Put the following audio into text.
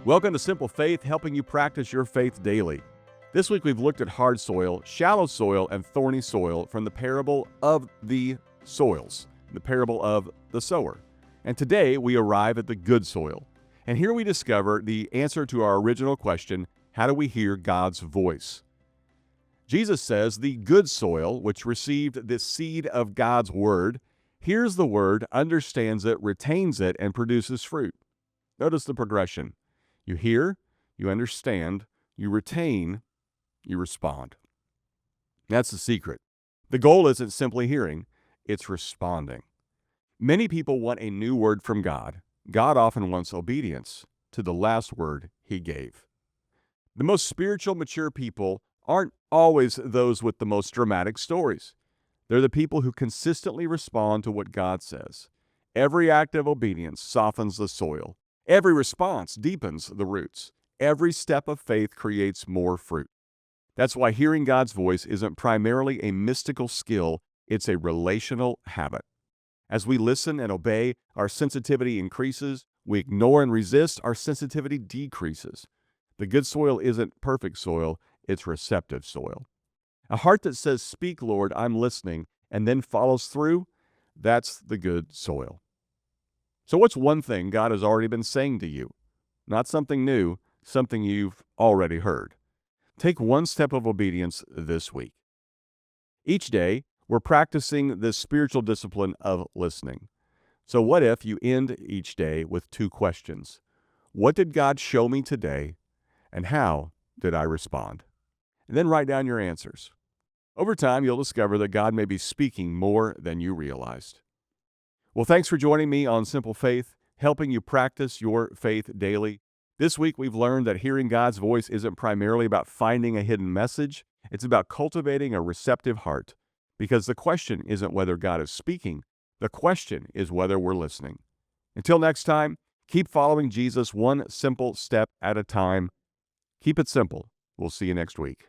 Welcome to Simple Faith, helping you practice your faith daily. This week we've looked at hard soil, shallow soil, and thorny soil from the parable of the soils, the parable of the sower. And today we arrive at the good soil. And here we discover the answer to our original question, how do we hear God's voice? Jesus says the good soil, which received the seed of God's word, hears the word, understands it, retains it, and produces fruit. Notice the progression. You hear, you understand, you retain, you respond. That's the secret. The goal isn't simply hearing, it's responding. Many people want a new word from God. God often wants obedience to the last word He gave. The most spiritual, mature people aren't always those with the most dramatic stories. They're the people who consistently respond to what God says. Every act of obedience softens the soil. Every response deepens the roots. Every step of faith creates more fruit. That's why hearing God's voice isn't primarily a mystical skill, it's a relational habit. As we listen and obey, our sensitivity increases. We ignore and resist, our sensitivity decreases. The good soil isn't perfect soil, it's receptive soil. A heart that says, "Speak, Lord, I'm listening," and then follows through, that's the good soil. So what's one thing God has already been saying to you? Not something new, something you've already heard. Take one step of obedience this week. Each day, we're practicing this spiritual discipline of listening. So what if you end each day with two questions? What did God show me today, and how did I respond? And then write down your answers. Over time, you'll discover that God may be speaking more than you realized. Well, thanks for joining me on Simple Faith, helping you practice your faith daily. This week, we've learned that hearing God's voice isn't primarily about finding a hidden message. It's about cultivating a receptive heart. Because the question isn't whether God is speaking. The question is whether we're listening. Until next time, keep following Jesus one simple step at a time. Keep it simple. We'll see you next week.